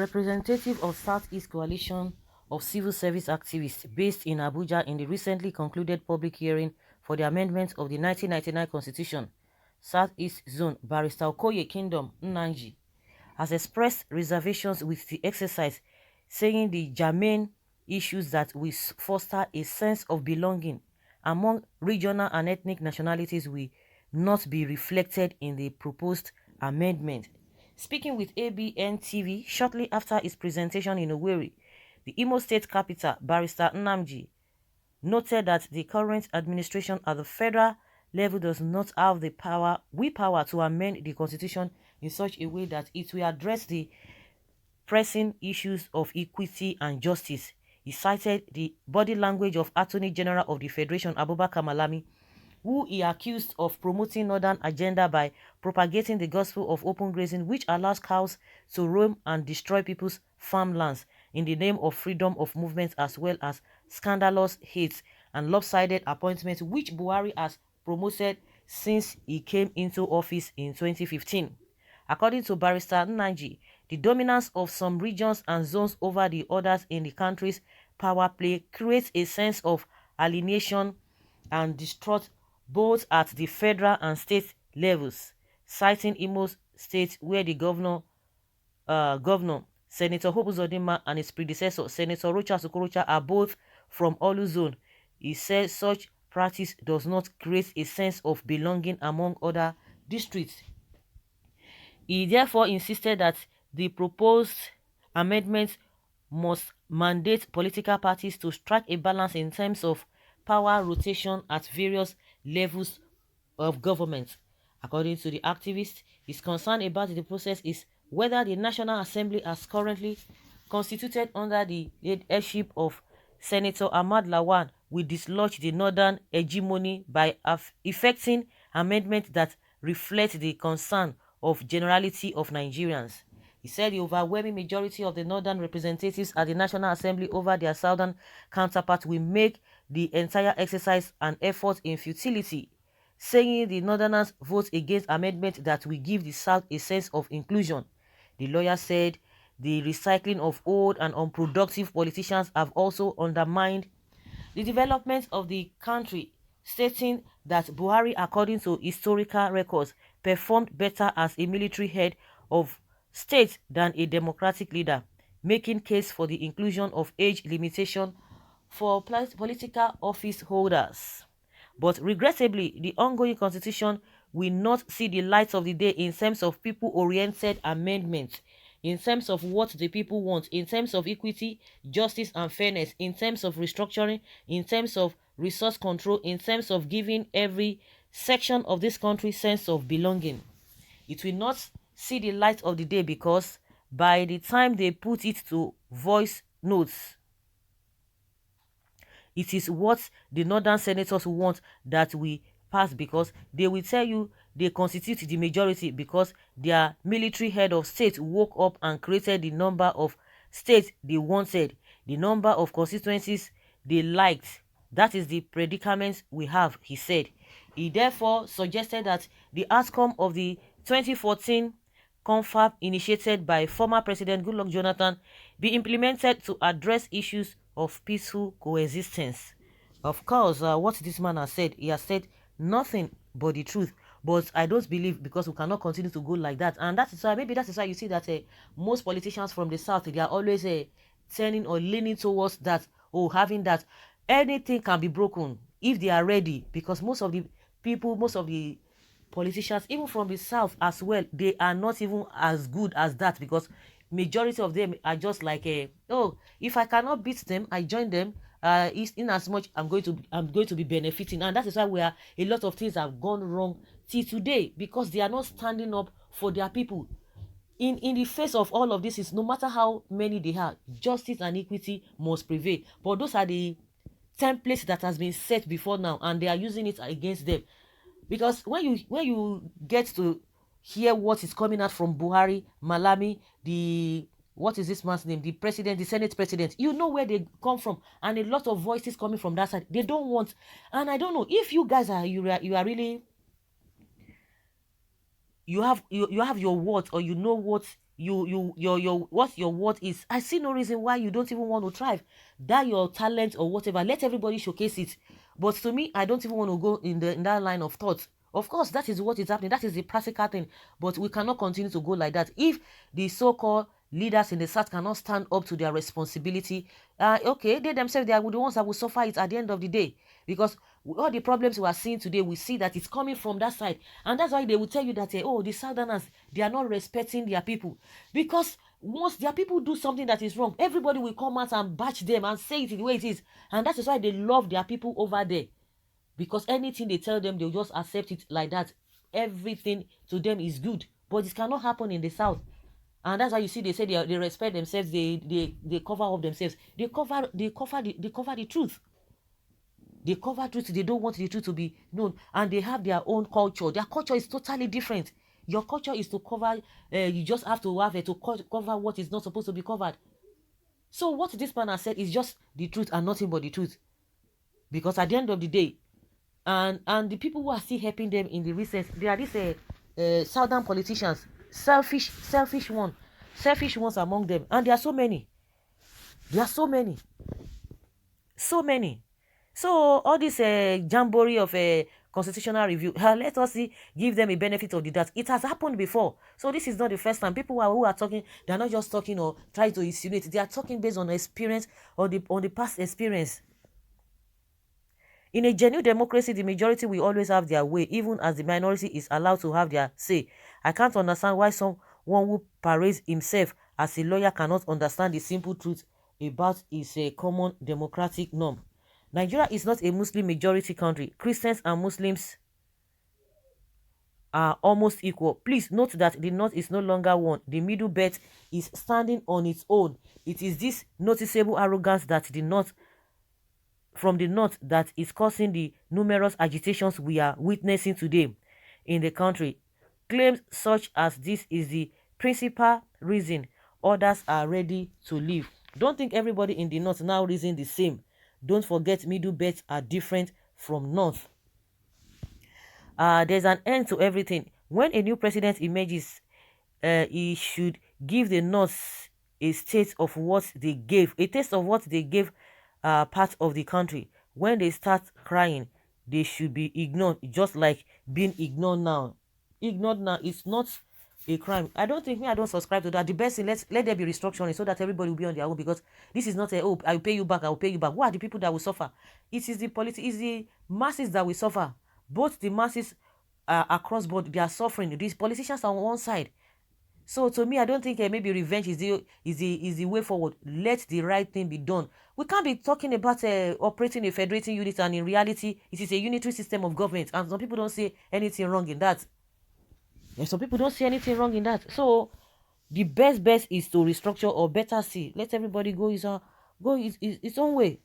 representative of Southeast Coalition of Civil Service Activists based in Abuja in the recently concluded public hearing for the amendment of the 1999 Constitution, Southeast Zone, Barrister Okoye Kingdom Nnanji, has expressed reservations with the exercise, saying the germane issues that will foster a sense of belonging among regional and ethnic nationalities will not be reflected in the proposed amendment. Speaking with ABN TV shortly after his presentation in Owerri, the Imo State capital, Barrister Nnamdi noted that the current administration at the federal level does not have the power to amend the constitution in such a way that it will address the pressing issues of equity and justice. He cited the body language of Attorney General of the Federation, Abubakar Malami, who he accused of promoting northern agenda by propagating the gospel of open grazing, which allows cows to roam and destroy people's farmlands in the name of freedom of movement, as well as scandalous hate and lopsided appointments which Buhari has promoted since he came into office in 2015. According to Barrister Nnanji, the dominance of some regions and zones over the others in the country's power play creates a sense of alienation and distrust both at the federal and state levels, citing Imo State where the governor Senator Hope Uzodinma and his predecessor Senator Rochas Okorocha are both from Olu Zone. He says such practice does not create a sense of belonging among other districts. He therefore insisted that the proposed amendments must mandate political parties to strike a balance in terms of power rotation at various levels of government. According to the activist, his concern about the process is whether the National Assembly as currently constituted under the leadership of Senator Ahmad Lawan will dislodge the northern hegemony by effecting amendments that reflect the concern of generality of Nigerians. He said the overwhelming majority of the northern representatives at the National Assembly over their southern counterparts will make the entire exercise an effort in futility, saying the northerners vote against amendments that will give the South a sense of inclusion. The lawyer said the recycling of old and unproductive politicians have also undermined the development of the country, stating that Buhari, according to historical records, performed better as a military head of state than a democratic leader, making case for the inclusion of age limitation for political office holders. But regrettably, the ongoing constitution will not see the light of the day in terms of people-oriented amendments, in terms of what the people want, in terms of equity, justice and fairness, in terms of restructuring, in terms of resource control, in terms of giving every section of this country sense of belonging. It will not see the light of the day because by the time they put it to voice notes, it is what the northern senators want that we pass, because they will tell you they constitute the majority because their military head of state woke up and created the number of states they wanted, the number of constituencies they liked. That is the predicament we have, he said. He therefore suggested that the outcome of the 2014 confab initiated by former President Goodluck Jonathan be implemented to address issues of peaceful coexistence. Of course, what this man has said, he has said nothing but the truth. But I don't believe, because we cannot continue to go like that. And that is why, maybe that is why you see that most politicians from the south, they are always turning or leaning towards that, or having that anything can be broken if they are ready. Because most of the people, most of the politicians, even from the south as well, they are not even as good as that, because majority of them are just like oh, if I cannot beat them, I join them, in as much I'm going to be benefiting. And that is why we are, a lot of things have gone wrong till today, because they are not standing up for their people. In the face of all of this, is no matter how many they have, justice and equity must prevail. But those are the templates that has been set before now, and they are using it against them. Because when you get to hear what is coming out from Buhari, Malami, the, what is this man's name, the president, the Senate president, you know where they come from, and a lot of voices coming from that side. They don't want, and I don't know if you guys are, you are really, you have your words, or you know what what your worth is. I see no reason why you don't even want to thrive. That your talent or whatever, let everybody showcase it. But to me, I don't even want to go in that line of thought. Of course, that is what is happening. That is the practical thing. But we cannot continue to go like that. If the so-called leaders in the South cannot stand up to their responsibility, okay, they themselves, they are the ones that will suffer it at the end of the day. Because all the problems we are seeing today, we see that it's coming from that side. And that's why they will tell you that, oh, the Southerners, they are not respecting their people. Because once their people do something that is wrong, everybody will come out and bash them and say it the way it is. And that is why they love their people over there. Because anything they tell them, they'll just accept it like that. Everything to them is good. But it cannot happen in the South. And that's why you see they say they respect themselves, they cover up themselves. They cover the truth. They cover truth. They don't want the truth to be known. And they have their own culture. Their culture is totally different. Your culture is to cover, you just have to have it to cover what is not supposed to be covered. So what this man has said is just the truth and nothing but the truth. Because at the end of the day, and the people who are still helping them in the recess, they are these southern politicians, selfish ones among them, and there are so many. So all this jamboree of a constitutional review, let us see, give them a benefit of the doubt. It has happened before, so this is not the first time. People who are talking, they are not just talking or trying to insinuate. They are talking based on experience or on the past experience. In a genuine democracy, the majority will always have their way, even as the minority is allowed to have their say. I can't understand why someone who parades himself as a lawyer cannot understand the simple truth about his common democratic norm. Nigeria is not a Muslim majority country. Christians and Muslims are almost equal. Please note that the North is no longer one. The Middle Belt is standing on its own. It is this noticeable arrogance that from the North that is causing the numerous agitations we are witnessing today in the country. Claims such as this is the principal reason others are ready to leave. Don't think everybody in the North now reason the same. Don't forget, Middle Belt are different from North. There's an end to everything. When a new president emerges, he should give the North a taste of what they gave, part of the country. When they start crying, they should be ignored, just like being ignored now. Ignored now is not a crime. I don't subscribe to that. The best thing, let there be restructuring so that everybody will be on their own, because this is not oh, I will pay you back, I will pay you back. Who are the people that will suffer? It is the masses that will suffer. Both the masses across board, they are suffering. These politicians are on one side. So to me, I don't think maybe revenge is the way forward. Let the right thing be done. We can't be talking about operating a federating unit, and in reality, it is a unitary system of government. And some people don't see anything wrong in that. And some people don't see anything wrong in that. So the best is to restructure, or better see, let everybody go its own way.